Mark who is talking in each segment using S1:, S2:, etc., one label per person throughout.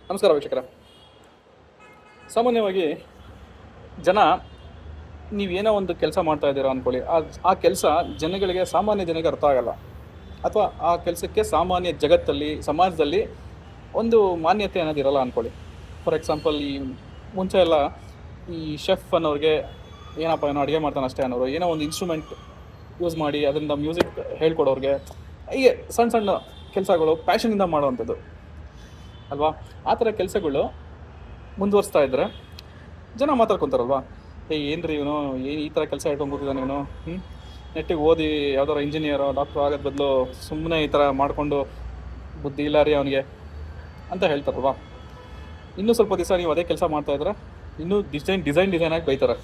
S1: ನಮಸ್ಕಾರ ವೀಕ್ಷಕರ. ಸಾಮಾನ್ಯವಾಗಿ ಜನ ನೀವೇನೋ ಒಂದು ಕೆಲಸ ಮಾಡ್ತಾ ಇದ್ದೀರಾ ಅಂದ್ಕೊಳ್ಳಿ, ಆ ಕೆಲಸ ಸಾಮಾನ್ಯ ಜನಗಳಿಗೆ ಅರ್ಥ ಆಗಲ್ಲ, ಅಥವಾ ಆ ಕೆಲಸಕ್ಕೆ ಸಾಮಾನ್ಯ ಜಗತ್ತಲ್ಲಿ ಸಮಾಜದಲ್ಲಿ ಒಂದು ಮಾನ್ಯತೆ ಅನ್ನೋದಿರಲ್ಲ ಅಂದ್ಕೊಳ್ಳಿ. ಫಾರ್ ಎಕ್ಸಾಂಪಲ್, ಈ ಮುಂಚೆ ಎಲ್ಲ ಈ ಶೆಫ್ ಅನ್ನೋರಿಗೆ ಏನಪ್ಪ ಏನೋ ಅಡುಗೆ ಮಾಡ್ತಾನೆ ಅಷ್ಟೇ ಅನ್ನೋರು, ಏನೋ ಒಂದು ಇನ್ಸ್ಟ್ರೂಮೆಂಟ್ ಯೂಸ್ ಮಾಡಿ ಅದರಿಂದ ಮ್ಯೂಸಿಕ್ ಹೇಳ್ಕೊಡೋರಿಗೆ, ಹೀಗೆ ಸಣ್ಣ ಸಣ್ಣ ಕೆಲಸಗಳು ಪ್ಯಾಷನಿಂದ ಮಾಡೋವಂಥದ್ದು ಅಲ್ವಾ. ಆ ಥರ ಕೆಲಸಗಳು ಮುಂದುವರಿಸ್ತಾ ಇದ್ದರೆ ಜನ ಮಾತಾಡ್ಕೊತಾರಲ್ವಾ, ಏನ್ರಿ ಇವನು ಏನು ಈ ಥರ ಕೆಲಸ ಹೇಳ್ಕೊಂಡು ಕೂತಿದ್ದಾನೆ ಇವನು, ನೆಟ್ಟಿಗೆ ಓದಿ ಯಾವ್ದಾರು ಇಂಜಿನಿಯರೋ ಡಾಕ್ಟ್ರು ಆಗೋದು ಬದಲು ಸುಮ್ಮನೆ ಈ ಥರ ಮಾಡಿಕೊಂಡು ಬುದ್ಧಿ ಇಲ್ಲ ರೀ ಅವನಿಗೆ ಅಂತ ಹೇಳ್ತಾರಲ್ವಾ. ಇನ್ನೂ ಸ್ವಲ್ಪ ದಿವಸ ನೀವು ಅದೇ ಕೆಲಸ ಮಾಡ್ತಾಯಿದ್ರೆ ಇನ್ನೂ ಡಿಸೈನಾಗಿ ಬೈತಾರೆ,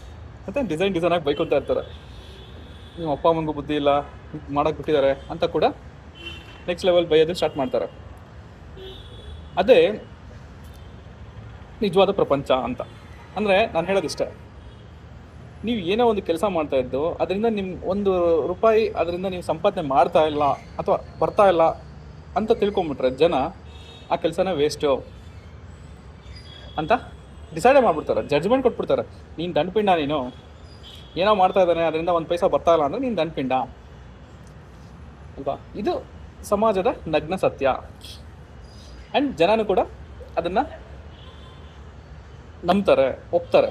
S1: ಮತ್ತು ಡಿಸೈನಾಗಿ ಬೈಕೊಳ್ತಾ ಇರ್ತಾರೆ. ನಿಮ್ಮ ಅಪ್ಪ ಅಮ್ಮನಿಗೂ ಬುದ್ಧಿ ಇಲ್ಲ, ಮಾಡೋಕ್ಕೆ ಬಿಟ್ಟಿದ್ದಾರೆ ಅಂತ ಕೂಡ ನೆಕ್ಸ್ಟ್ ಲೆವೆಲ್ ಬೈಯೋದು ಸ್ಟಾರ್ಟ್ ಮಾಡ್ತಾರೆ. ಅದೇ ನಿಜವಾದ ಪ್ರಪಂಚ ಅಂತ. ಅಂದರೆ ನಾನು ಹೇಳೋದಿಷ್ಟೇ, ನೀವು ಏನೋ ಒಂದು ಕೆಲಸ ಮಾಡ್ತಾ ಇದ್ದು ಅದರಿಂದ ₹1 ಅದರಿಂದ ನೀವು ಸಂಪಾದನೆ ಮಾಡ್ತಾ ಇಲ್ಲ ಅಥವಾ ಬರ್ತಾ ಇಲ್ಲ ಅಂತ ತಿಳ್ಕೊಂಬಿಟ್ರೆ ಜನ ಆ ಕೆಲಸನ ವೇಸ್ಟು ಅಂತ ಡಿಸೈಡೇ ಮಾಡಿಬಿಡ್ತಾರೆ, ಜಡ್ಜ್ಮೆಂಟ್ ಕೊಟ್ಬಿಡ್ತಾರೆ. ನೀನು ದಂಡಪಿಂಡ, ನೀನು ಏನೋ ಮಾಡ್ತಾ ಇದ್ದಾನೆ ಅದರಿಂದ ₹1 ಬರ್ತಾ ಇಲ್ಲ ಅಂದರೆ ನೀನು ದಂಡಪಿಂಡ ಅಲ್ವಾ. ಇದು ಸಮಾಜದ ನಗ್ನ ಸತ್ಯ. ಆ್ಯಂಡ್ ಜನನೂ ಕೂಡ ಅದನ್ನು ನಂಬ್ತಾರೆ, ಒಪ್ತಾರೆ.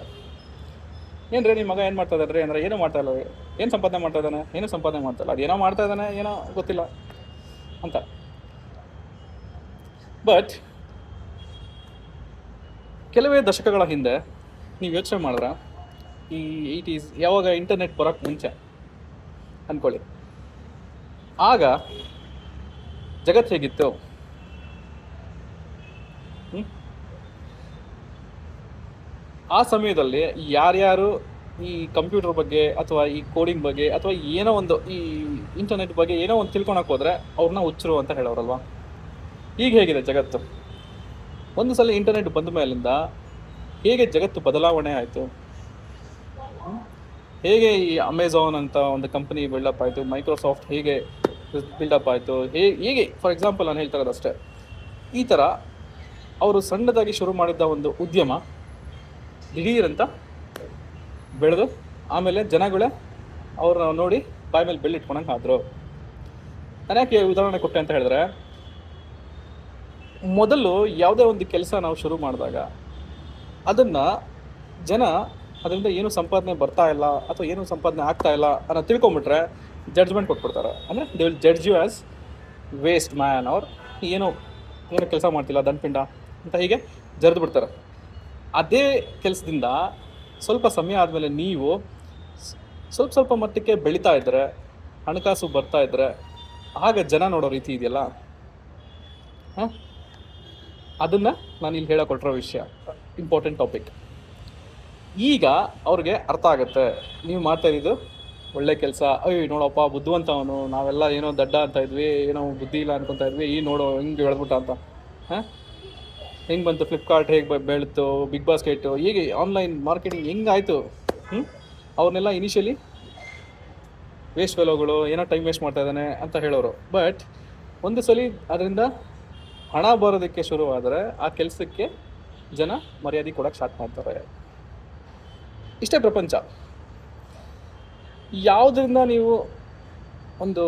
S1: ಏನ್ರಿ ನಿಮ್ಮ ಮಗ ಏನು ಮಾಡ್ತಾ ಇದ್ದಾನೆ ಅಂದರೆ ಏನೂ ಮಾಡ್ತಾ ಇಲ್ಲ, ಏನು ಸಂಪಾದನೆ ಮಾಡ್ತಾ ಇದ್ದಾನೆ, ಏನೂ ಸಂಪಾದನೆ ಮಾಡ್ತಾ ಇಲ್ಲ, ಅದೇನೋ ಮಾಡ್ತಾ ಇದ್ದಾನೆ, ಏನೋ ಗೊತ್ತಿಲ್ಲ ಅಂತ. ಬಟ್ ಕೆಲವೇ ದಶಕಗಳ ಹಿಂದೆ ನೀವು ಯೋಚನೆ ಮಾಡಿದ್ರೆ, ಈ 80s ಯಾವಾಗ ಇಂಟರ್ನೆಟ್ ಬರೋಕ್ಕೆ ಮುಂಚೆ ಅಂದ್ಕೊಳ್ಳಿ, ಆಗ ಜಗತ್ತು ಹೇಗಿತ್ತು? ಆ ಸಮಯದಲ್ಲಿ ಯಾರ್ಯಾರು ಈ ಕಂಪ್ಯೂಟರ್ ಬಗ್ಗೆ ಅಥವಾ ಈ ಕೋಡಿಂಗ್ ಬಗ್ಗೆ ಅಥವಾ ಏನೋ ಒಂದು ಈ ಇಂಟರ್ನೆಟ್ ಬಗ್ಗೆ ಏನೋ ಒಂದು ತಿಳ್ಕೊಳಕ್ಕೆ ಹೋದರೆ ಅವ್ರನ್ನ ಹುಚ್ಚರು ಅಂತ ಹೇಳೋರಲ್ವ. ಈಗ ಹೇಗಿದೆ ಜಗತ್ತು? ಒಂದು ಸಲ ಇಂಟರ್ನೆಟ್ ಬಂದ ಮೇಲಿಂದ ಹೇಗೆ ಜಗತ್ತು ಬದಲಾವಣೆ ಆಯಿತು, ಹೇಗೆ ಈ ಅಮೆಝಾನ್ ಅಂತ ಒಂದು ಕಂಪನಿ ಬಿಲ್ಡಪ್ ಆಯಿತು, ಮೈಕ್ರೋಸಾಫ್ಟ್ ಹೇಗೆ ಬಿಲ್ಡಪ್ ಆಯಿತು, ಹೇಗೆ ಫಾರ್ ಎಕ್ಸಾಂಪಲ್ ನಾನು ಹೇಳ್ತಾ ಇರೋದು ಅಷ್ಟೇ. ಈ ಥರ ಅವರು ಸಣ್ಣದಾಗಿ ಶುರು ಮಾಡಿದ್ದ ಒಂದು ಉದ್ಯಮ ದಿಢೀರಂತ ಬೆಳೆದು ಆಮೇಲೆ ಜನಗಳೇ ಅವ್ರನ್ನ ನೋಡಿ ಬಾಯಿ ಮೇಲೆ ಬೆಳ್ಳಿಟ್ಕೊಳಂಗೆ ಆದರು. ನಾನು ಯಾಕೆ ಉದಾಹರಣೆ ಕೊಟ್ಟೆ ಅಂತ ಹೇಳಿದ್ರೆ, ಮೊದಲು ಯಾವುದೇ ಒಂದು ಕೆಲಸ ನಾವು ಶುರು ಮಾಡಿದಾಗ ಅದನ್ನು ಜನ ಅದರಿಂದ ಏನು ಸಂಪಾದನೆ ಬರ್ತಾ ಇಲ್ಲ ಅಥವಾ ಏನು ಸಂಪಾದನೆ ಆಗ್ತಾ ಇಲ್ಲ ಅನ್ನೋ ತಿಳ್ಕೊಂಬಿಟ್ರೆ ಜಡ್ಜ್ಮೆಂಟ್ ಕೊಟ್ಬಿಡ್ತಾರೆ. ಅಂದರೆ they will judge you as waste man, ಅವ್ರು ಏನೋ ಕೆಲಸ ಮಾಡ್ತಿಲ್ಲ, ದಂಡಪಿಂಡ ಅಂತ ಹೀಗೆ ಜರಿದು ಬಿಡ್ತಾರೆ. ಅದೇ ಕೆಲಸದಿಂದ ಸ್ವಲ್ಪ ಸಮಯ ಆದಮೇಲೆ ನೀವು ಸ್ವಲ್ಪ ಮಟ್ಟಕ್ಕೆ ಬೆಳೀತಾ ಇದ್ದರೆ, ಹಣಕಾಸು ಬರ್ತಾ ಇದ್ದರೆ, ಆಗ ಜನ ನೋಡೋ ರೀತಿ ಇದೆಯಲ್ಲ, ಅದನ್ನು ನಾನು ಇಲ್ಲಿ ಹೇಳಕೊಟ್ಟಿರೋ ವಿಷಯ, ಇಂಪಾರ್ಟೆಂಟ್ ಟಾಪಿಕ್. ಈಗ ಅವ್ರಿಗೆ ಅರ್ಥ ಆಗುತ್ತೆ, ನೀವು ಮಾಡ್ತಾ ಇದ್ದಿದ್ದು ಒಳ್ಳೆ ಕೆಲಸ, ಅಯ್ಯೋ ನೋಡಪ್ಪ ಬುದ್ಧಿವಂತ ಅವನು, ನಾವೆಲ್ಲ ಏನೋ ದಡ್ಡ ಅಂತ ಇದ್ವಿ, ಏನೋ ಬುದ್ಧಿ ಇಲ್ಲ ಅನ್ಕೊತಾ ಇದ್ವಿ, ಈ ನೋಡೋ ಹಿಂಗೆ ಬೆಳೆದ್ಬಿಟ್ಟ ಅಂತ. ಹೆಂಗೆ ಬಂತು ಫ್ಲಿಪ್ಕಾರ್ಟ್, ಹೇಗೆ ಬೆಳೆತು ಬಿಗ್ ಬಾಸ್ಕೆಟು, ಹೀಗೆ ಆನ್ಲೈನ್ ಮಾರ್ಕೆಟಿಂಗ್ ಹೆಂಗಾಯಿತು. ಅವ್ರನ್ನೆಲ್ಲ ಇನಿಷಿಯಲಿ ವೇಸ್ಟ್ ಫೆಲೋಗಳು, ಏನೋ ಟೈಮ್ ವೇಸ್ಟ್ ಮಾಡ್ತಾ ಇದ್ದಾನೆ ಅಂತ ಹೇಳೋರು. ಬಟ್ ಒಂದು ಸಲ ಅದರಿಂದ ಹಣ ಬರೋದಕ್ಕೆ ಶುರುವಾದರೆ ಆ ಕೆಲಸಕ್ಕೆ ಜನ ಮರ್ಯಾದೆ ಕೊಡೋಕ್ಕೆ ಸ್ಟಾರ್ಟ್ ಮಾಡ್ತಾರೆ. ಇಷ್ಟೇ ಪ್ರಪಂಚ. ಯಾವುದರಿಂದ ನೀವು ಒಂದು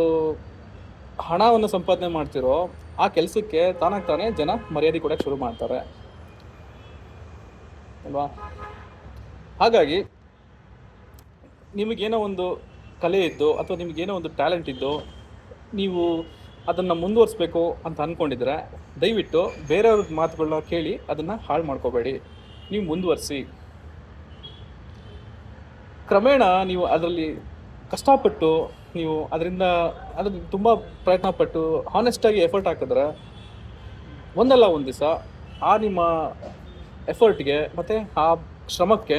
S1: ಹಣವನ್ನು ಸಂಪಾದನೆ ಮಾಡ್ತಿರೋ ಆ ಕೆಲಸಕ್ಕೆ ತಾನೇ ಜನ ಮರ್ಯಾದೆ ಕೊಡೋಕ್ಕೆ ಶುರು ಮಾಡ್ತಾರೆ ಅಲ್ವಾ. ಹಾಗಾಗಿ ನಿಮಗೇನೋ ಒಂದು ಕಲೆ ಇದ್ದು ಅಥವಾ ನಿಮಗೇನೋ ಒಂದು ಟ್ಯಾಲೆಂಟ್ ಇದ್ದು ನೀವು ಅದನ್ನು ಮುಂದುವರಿಸ್ಬೇಕು ಅಂತ ಅಂದ್ಕೊಂಡಿದ್ರೆ ದಯವಿಟ್ಟು ಬೇರೆಯವ್ರ ಮಾತುಗಳನ್ನ ಕೇಳಿ ಅದನ್ನು ಹಾಳು ಮಾಡ್ಕೋಬೇಡಿ, ನೀವು ಮುಂದುವರಿಸಿ. ಕ್ರಮೇಣ ನೀವು ಅದರಲ್ಲಿ ಕಷ್ಟಪಟ್ಟು ನೀವು ಅದನ್ನು ತುಂಬ ಪ್ರಯತ್ನಪಟ್ಟು ಹಾನೆಸ್ಟಾಗಿ ಎಫರ್ಟ್ ಹಾಕಿದ್ರೆ ಒಂದಲ್ಲ ಒಂದು ದಿವಸ ಆ ನಿಮ್ಮ ಎಫರ್ಟ್ಗೆ ಮತ್ತು ಆ ಶ್ರಮಕ್ಕೆ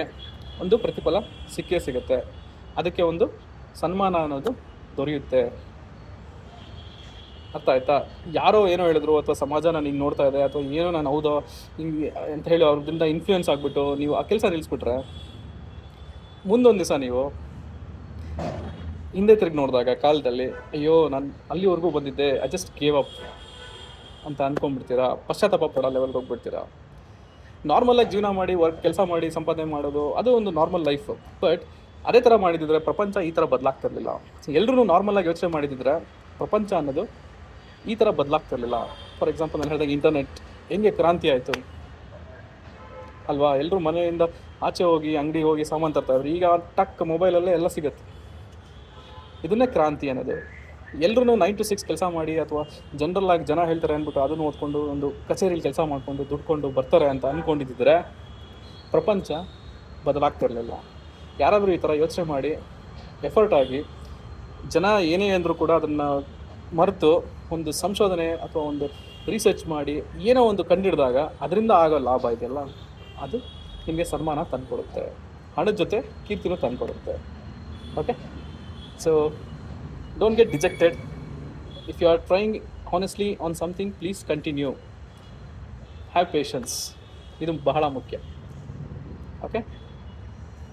S1: ಒಂದು ಪ್ರತಿಫಲ ಸಿಕ್ಕೇ ಸಿಗುತ್ತೆ, ಅದಕ್ಕೆ ಒಂದು ಸನ್ಮಾನ ಅನ್ನೋದು ದೊರೆಯುತ್ತೆ. ಅರ್ಥ ಆಯ್ತಾ? ಯಾರೋ ಏನೋ ಹೇಳಿದ್ರು ಅಥವಾ ಸಮಾಜ ನಾನು ಹಿಂಗೆ ನೋಡ್ತಾ ಇದೆ ಅಥವಾ ಏನೋ ನಾನು ಹೌದೋ ಹಿಂಗೆ ಅಂತ ಹೇಳಿ ಅವ್ರದಿಂದ ಇನ್ಫ್ಲೂಯೆನ್ಸ್ ಆಗಿಬಿಟ್ಟು ನೀವು ಆ ಕೆಲಸ ನಿಲ್ಲಿಸ್ಬಿಟ್ರೆ ಮುಂದೊಂದು ದಿವಸ ನೀವು ಹಿಂದೆ ತಿರುಗಿ ನೋಡಿದಾಗ ಕಾಲದಲ್ಲಿ ಅಯ್ಯೋ ನಾನು ಅಲ್ಲಿವರೆಗೂ ಬಂದಿದ್ದೆ, ಐ ಜಸ್ಟ್ ಗೇವ್ ಅಪ್ ಅಂತ ಅಂದ್ಕೊಂಡ್ಬಿಡ್ತೀರಾ, ಪಶ್ಚಾತ್ತಾಪ ಪಡೋ ಲೆವೆಲ್ಗೆ ಹೋಗ್ಬಿಡ್ತೀರಾ. ನಾರ್ಮಲಾಗಿ ಜೀವನ ಮಾಡಿ ಕೆಲಸ ಮಾಡಿ ಸಂಪಾದನೆ ಮಾಡೋದು ಅದು ಒಂದು ನಾರ್ಮಲ್ ಲೈಫು. ಬಟ್ ಅದೇ ಥರ ಮಾಡಿದಿದ್ರೆ ಪ್ರಪಂಚ ಈ ಥರ ಬದಲಾಗ್ತಿರ್ಲಿಲ್ಲ. ಎಲ್ಲರೂ ನಾರ್ಮಲಾಗಿ ಯೋಚನೆ ಮಾಡಿದಿದ್ರೆ ಪ್ರಪಂಚ ಅನ್ನೋದು ಈ ಥರ ಬದಲಾಗ್ತಿರ್ಲಿಲ್ಲ. ಫಾರ್ ಎಕ್ಸಾಂಪಲ್ ನಾನು ಹೇಳಿದಾಗ ಇಂಟರ್ನೆಟ್ ಹೆಂಗೆ ಕ್ರಾಂತಿ ಆಯಿತು ಅಲ್ವಾ? ಎಲ್ಲರೂ ಮನೆಯಿಂದ ಆಚೆ ಹೋಗಿ ಅಂಗಡಿಗೆ ಹೋಗಿ ಸಾಮಾನು ತರ್ತಾಯಿದ್ರು. ಈಗ ಟಕ್ ಮೊಬೈಲಲ್ಲೇ ಎಲ್ಲ ಸಿಗುತ್ತೆ. ಇದನ್ನೇ ಕ್ರಾಂತಿ ಅನ್ನೋದು. ಎಲ್ಲರೂ 9 to 6 ಕೆಲಸ ಮಾಡಿ ಅಥವಾ ಜನರಲ್ಲಾಗಿ ಜನ ಹೇಳ್ತಾರೆ ಅಂದ್ಬಿಟ್ಟು ಅದನ್ನು ಓದ್ಕೊಂಡು ಒಂದು ಕಚೇರಿಲಿ ಕೆಲಸ ಮಾಡಿಕೊಂಡು ದುಡ್ಕೊಂಡು ಬರ್ತಾರೆ ಅಂತ ಅಂದ್ಕೊಂಡಿದ್ದರೆ ಪ್ರಪಂಚ ಬದಲಾಗ್ತಿರಲಿಲ್ಲ. ಯಾರಾದರೂ ಈ ಥರ ಯೋಚನೆ ಮಾಡಿ ಎಫರ್ಟ್ ಆಗಿ ಜನ ಏನೇ ಅಂದರೂ ಕೂಡ ಅದನ್ನು ಮರೆತು ಒಂದು ಸಂಶೋಧನೆ ಅಥವಾ ಒಂದು ರಿಸರ್ಚ್ ಮಾಡಿ ಏನೋ ಒಂದು ಕಂಡಿಡಿದಾಗ ಅದರಿಂದ ಆಗೋ ಲಾಭ ಇದೆಯಲ್ಲ, ಅದು ನಿಮಗೆ ಸನ್ಮಾನ ತಂದುಕೊಡುತ್ತೆ, ಹಣದ ಜೊತೆ ಕೀರ್ತಿನೂ ತಂದುಕೊಡುತ್ತೆ. Okay, so don't get dejected. If you are trying honestly on something, please continue. Have patience, ಇದು ಬಹಳ ಮುಖ್ಯ. ಓಕೆ,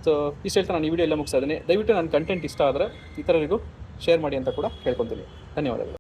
S1: ಸೊ ಇಷ್ಟು ಹೇಳ್ತಾ ನಾನು ಈ ವಿಡಿಯೋ ಎಲ್ಲ ಮುಗಿಸ್ತಾ ಇದ್ದೀನಿ. ದಯವಿಟ್ಟು ನನ್ನ ಕಂಟೆಂಟ್ ಇಷ್ಟ ಆದರೆ ಇತರರಿಗೂ ಶೇರ್ ಮಾಡಿ ಅಂತ ಕೂಡ ಕೇಳ್ಕೊತೀನಿ. ಧನ್ಯವಾದಗಳು.